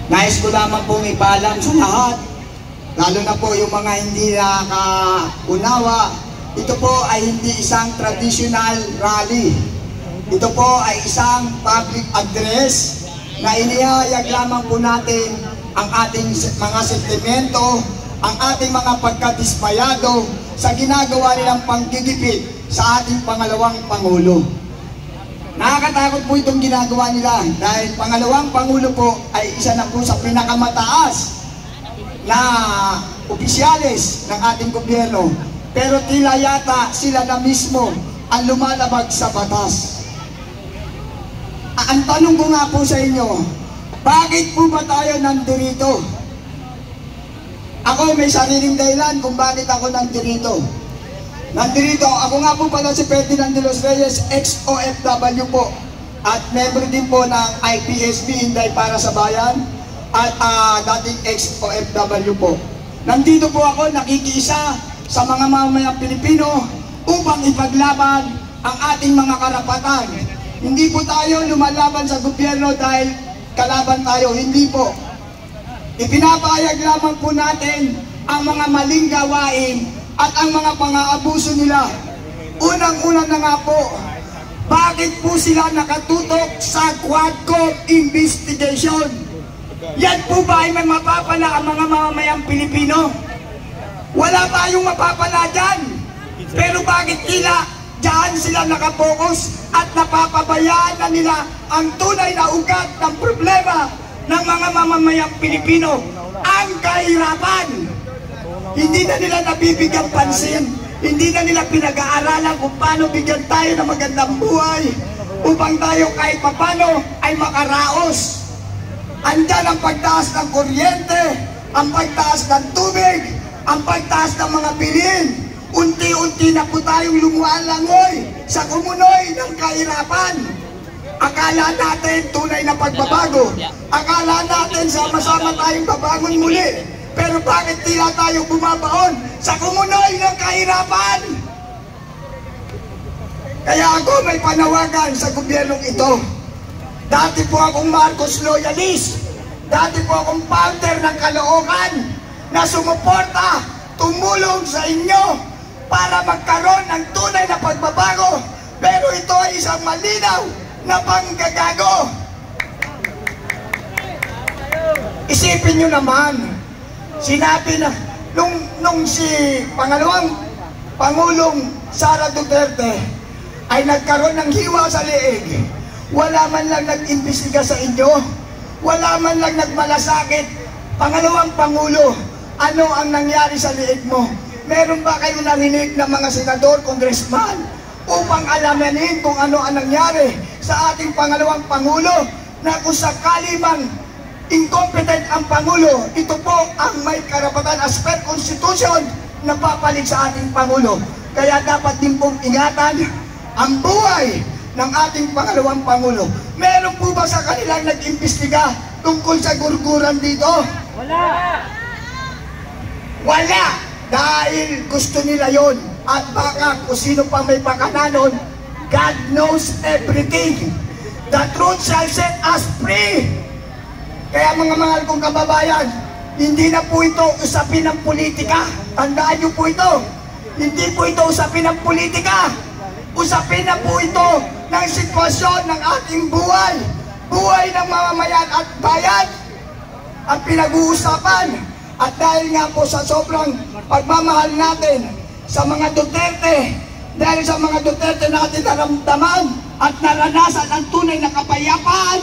Nais ko lamang pong ipaalam sa lahat, lalo na po yung mga hindi nakaunawa, ito po ay hindi isang traditional rally. Ito po ay isang public address na inihayag lamang po natin ang ating mga sentimento, ang ating mga pagkadismayado sa ginagawa nilang panggigipit sa ating pangalawang Pangulo. Nakakatakot po itong ginagawa nila dahil pangalawang Pangulo po ay isa na po sa pinakamataas na opisyales ng ating gobyerno. Pero tila yata sila na mismo ang lumalabag sa batas. Ang tanong ko nga po sa inyo, bakit po ba tayo nandito? Ako may sariling dahilan kung bakit ako nandito. Ako nga po pala si Ferdinand de los Reyes, ex-OFW po. At member din po ng IPSB, Inday para sa Bayan. At dating ex-OFW po. Nandito po ako nakikiisa sa mga mamamayang Pilipino upang ipaglaban ang ating mga karapatan. Hindi po tayo lumalaban sa gobyerno dahil kalaban tayo, hindi po. Ipinapahayag lamang po natin ang mga maling gawain at ang mga pang-aabuso nila. Unang-una na nga po, bakit po sila nakatutok sa Quadcom investigation? Yan po ba ay may mapapala ang mga mamamayang Pilipino? Wala tayong mapapala dyan. Pero bakit tila dyan sila nakapokus at napapabayaan na nila ang tunay na ugat ng problema ng mga mamamayang Pilipino? Ang kahirapan. Hindi na nila nabibigyan pansin, hindi na nila pinag-aaralan kung paano bigyan tayo ng magandang buhay upang tayo kahit papano ay makaraos. Andyan ang pagtaas ng kuryente, ang pagtaas ng tubig, ang pagtaas ng mga bilhin. Unti-unti na po tayong lumualangoy sa kumunoy ng kahirapan. Akala natin tunay na pagbabago. Akala natin sama-sama tayong babangon muli. Pero bakit tila tayo bumabaon sa kumunoy ng kahirapan? Kaya ako may panawagan sa gobyernong ito. Dati po akong Marcos loyalist. Dati po akong founder ng Caloocan na sumuporta, tumulong sa inyo para magkaroon ng tunay na pagbabago. Pero ito ay isang malinaw na panggagago. Isipin nyo naman, sinabi na, nung si pangalawang Pangulong Sara Duterte ay nagkaroon ng hiwa sa leeg, wala man lang nag-imbestiga sa inyo, wala man lang nagmalasakit. Pangalawang Pangulo, ano ang nangyari sa leeg mo? Meron ba kayo narinig ng mga senador, congressman upang alamanin kung ano ang nangyari sa ating pangalawang Pangulo, na kung sakali mang incompetent ang Pangulo, ito po ang may karapatan as per Constitution na papalit sa ating Pangulo. Kaya dapat din pong ingatan ang buhay ng ating pangalawang Pangulo. Meron po ba sa kanilang nag-imbestiga tungkol sa gurguran dito? Wala! Wala! Dahil gusto nila yon. At baka kung sino pa may pakananon, God knows everything. The truth shall set us free. Kaya mga mahal kong kababayan, hindi na po ito usapin ng politika. Tandaan niyo po ito. Hindi po ito usapin ng politika. Usapin na po ito ng sitwasyon ng ating buhay. Buhay ng mamamayan at bayan ang pinag-uusapan. At dahil nga po sa sobrang pagmamahal natin sa mga Duterte, dahil sa mga Duterte natin naramdaman at naranasan ang tunay na kapayapaan,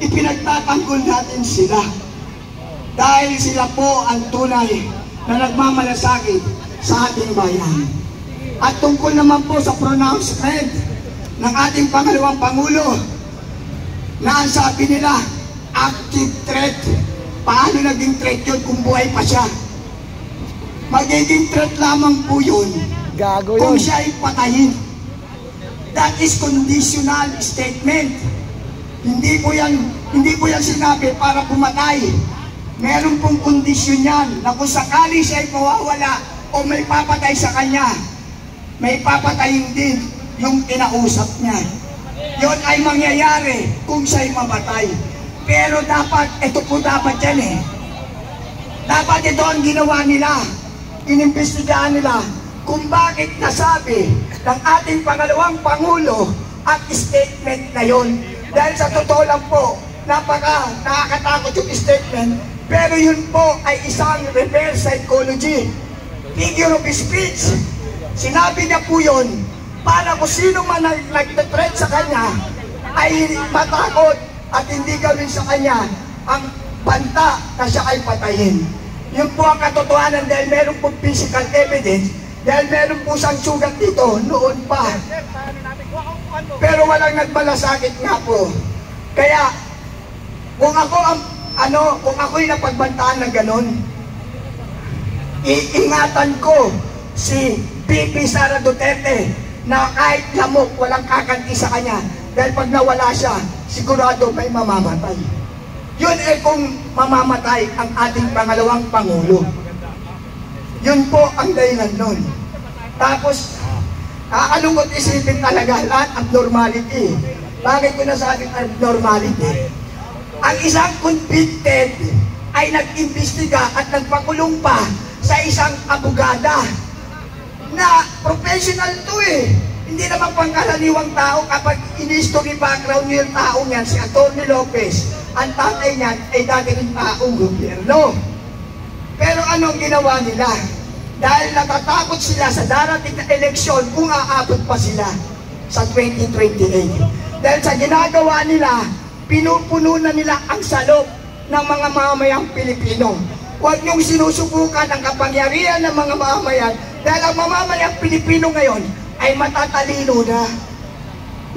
ipinagtatanggol natin sila. Dahil sila po ang tunay na nagmamalasakit sa ating bayan. At tungkol naman po sa pronouncement ng ating pangalawang Pangulo, na ang sabi nila, active threat. Paano naging threat yun kung buhay pa siya? Magiging threat lamang po yun kung siya ay patayin. That is conditional statement. Hindi po yan sinabi para pumatay. Meron pong kondisyon yan na kung sakali siya ay mawawala o may papatay sa kanya, may papatayin din yung kinausap niya. Yon ay mangyayari kung siya'y mamatay. Pero dapat, ito po dapat yan eh. Dapat ito ang ginawa nila. Inimbestigahan nila kung bakit nasabi ng ating pangalawang Pangulo ang statement na yun. Dahil sa totoo lang po, nakakatakot yung statement, pero yun po ay isang reverse psychology. Figure of speech. Sinabi niya po yun para kung sino man nag-threat sa kanya ay matakot at hindi gawin sa kanya ang banta na siya ay patayin. Yun po ang katotohanan dahil meron po physical evidence, dahil meron po siyang sugat dito noon pa. Pero walang nagmalasakit nga po. Kaya kung ako kung ako'y napagbantaan ng ganon, iingatan ko si VP Sara Duterte na kahit lamok walang kakanti sa kanya, dahil pag nawala siya, sigurado may mamamatay. Yun eh kung mamamatay ang ating pangalawang Pangulo. Yun po ang dahilan nun. Tapos, nakakalungkot isipin talaga lahat abnormality. Bakit ko nasabing abnormality? Ang isang convicted ay nag-imbestiga at nagpakulong pa sa isang abogada na professional to eh. Hindi naman pangkaraniwang tao kapag in-history background yung tao niyan, si Atty. Lopez, ang tatay niyan ay dati rin taong gobyerno. Pero anong ginawa nila? Dahil natatakot sila sa darating na eleksyon kung aabot pa sila sa 2028. Dahil sa ginagawa nila, pinupuno na nila ang salop ng mga mamamayang Pilipino. Huwag niyong sinusubukan ang kapangyarihan ng mga mamamayan dahil ang mamamayang Pilipino ngayon ay matatalino na.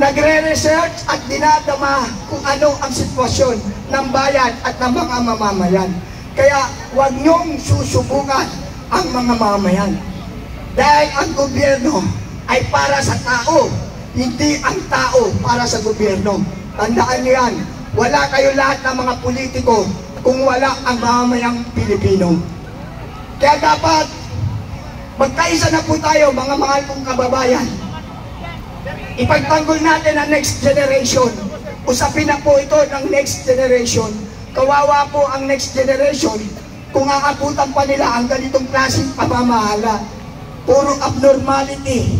Nagre-research at dinadama kung ano ang sitwasyon ng bayan at ng mga mamamayan. Kaya huwag niyong susubukan ang mga mamamayan. Dahil ang gobyerno ay para sa tao, hindi ang tao para sa gobyerno. Tandaan niyo yan, wala kayo lahat ng mga politiko kung wala ang mamamayang Pilipino. Kaya dapat magkaisa na po tayo, mga mahal kong kababayan. Ipagtanggol natin ang next generation. Usapin na po ito ng next generation. Kawawa po ang next generation kung aabutan pa nila ang ganitong klaseng pamamahala. Puro abnormality.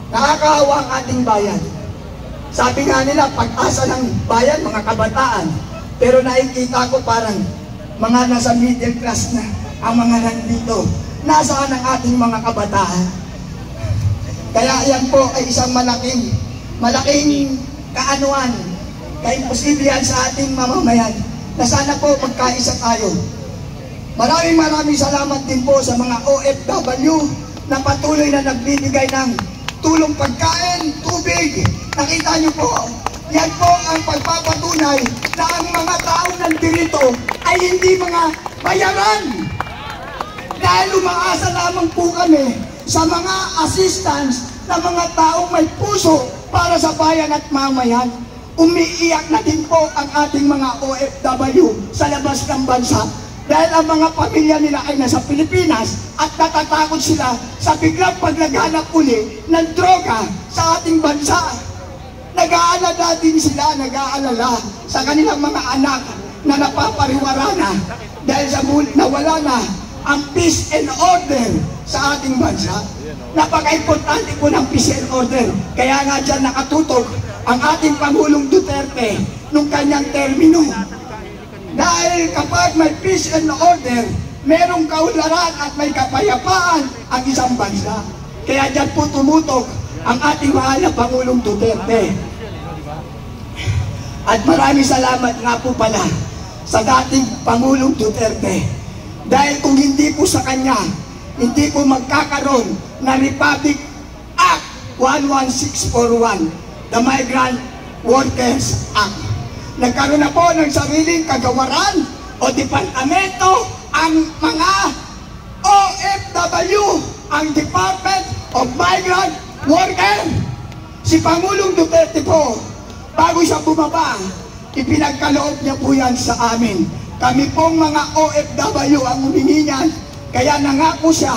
Nakakahawa ang ating bayan. Sabi nga nila, pag-asa ng bayan, mga kabataan. Pero nakikita ko parang mga nasa middle class na ang mga nandito. Nasaan ang ating mga kabataan? Kaya yan po ay isang malaking kaanuan, kaimposible yan sa ating mamamayan, na sana po magkaisa tayo. Maraming salamat din po sa mga OFW na patuloy na nagbibigay ng tulong pagkain, tubig. Nakita niyo po, yan po ang pagpapatunay na ang mga tao nandito ay hindi mga bayaran. Dahil umaasa lamang po kami sa mga assistance na mga taong may puso para sa bayan at mamayan. Umiiyak na din po ang ating mga OFW sa labas ng bansa dahil ang mga pamilya nila ay nasa Pilipinas at natatakot sila sa biglang paglaghanap uli ng droga sa ating bansa. Nag-aalala din sila, nag-aalala sa kanilang mga anak na napapariwara na dahil sa nawala na ang peace and order sa ating bansa. Napaka-importante po ng peace and order. Kaya nga dyan nakatutok ang ating Pangulong Duterte nung kanyang termino. Dahil kapag may peace and order, merong kaunlaran at may kapayapaan ang isang bansa. Kaya dyan po tumutok ang ating mahal na Pangulong Duterte. At maraming salamat nga po pala sa dating Pangulong Duterte. Dahil kung hindi po sa kanya, hindi po magkakaroon na Republic Act 11641, the Migrant Workers Act. Nagkaroon na po ng sariling kagawaran o departamento ang mga OFW, ang Department of Migrant Workers. Si Pangulong Duterte po, bago siya bumaba, ipinagkaloob niya po yan sa amin. Kami pong mga OFW ang humingi niyan, kaya nangako siya.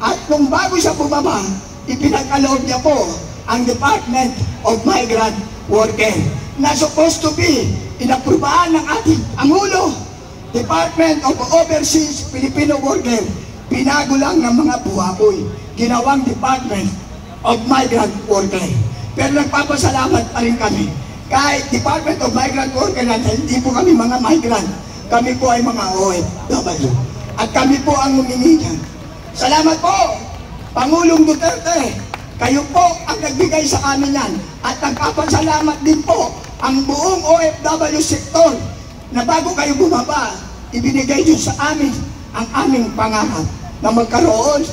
At nung bago siya bumaba, ipinagkaloob niya po ang Department of Migrant Workers na supposed to be inaprubahan ng ating Pangulo, Department of Overseas Filipino Worker, binago lang ng mga buhaboy, ginawang Department of Migrant Worker. Pero nagpapasalamat pa rin kami. Kahit Department of Migrant Worker na hindi po kami mga migrant, kami po ay mga OFW. At kami po ang humingi niyan. Salamat po, Pangulong Duterte. Kayo po ang nagbigay sa amin yan. At nagpapasalamat din po ang buong OFW sektor na bago kayo bumaba, ibinigay nyo sa amin ang aming pangarap na magkaroon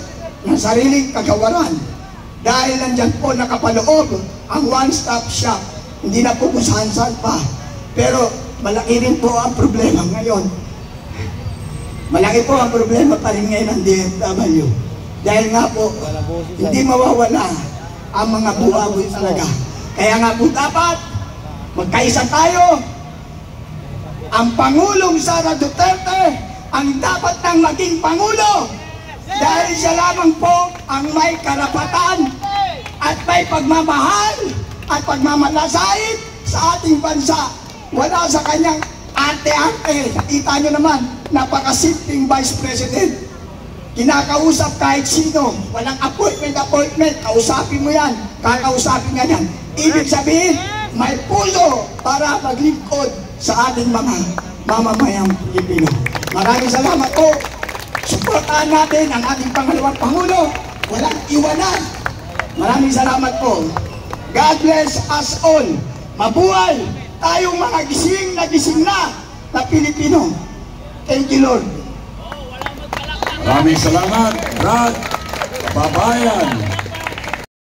ng sariling kagawaran. Dahil nandyan po nakapaloob ang one-stop shop. Hindi na po kung saan-saan pa. Pero malaki rin po ang problema ngayon. Malaki po ang problema pa rin ngayon ng DFW. Dahil nga po, hindi mawawala ang mga buhaboy talaga. Kaya nga po dapat, magkaisa tayo. Ang Pangulong Sara Duterte ang dapat nang maging Pangulo. Dahil siya lamang po ang may karapatan at may pagmamahal at pagmamalasait sa ating bansa. Wala sa kanyang ante-ante. Nakita nyo naman, napakasimpleng Vice President. Kinakausap kahit sino. Walang appointment. Kausapin mo yan. Kakausapin nga yan. Ibig sabihin, may puso para maglingkod sa ating mga mamamayang Pilipino. Maraming salamat po. Suportahan natin ang ating pangalawang Pangulo. Walang iwanan. Maraming salamat po. God bless us all. Mabuhay tayong mga gising na Pilipino. Thank you, Lord. Maraming salamat, Brad Babayan.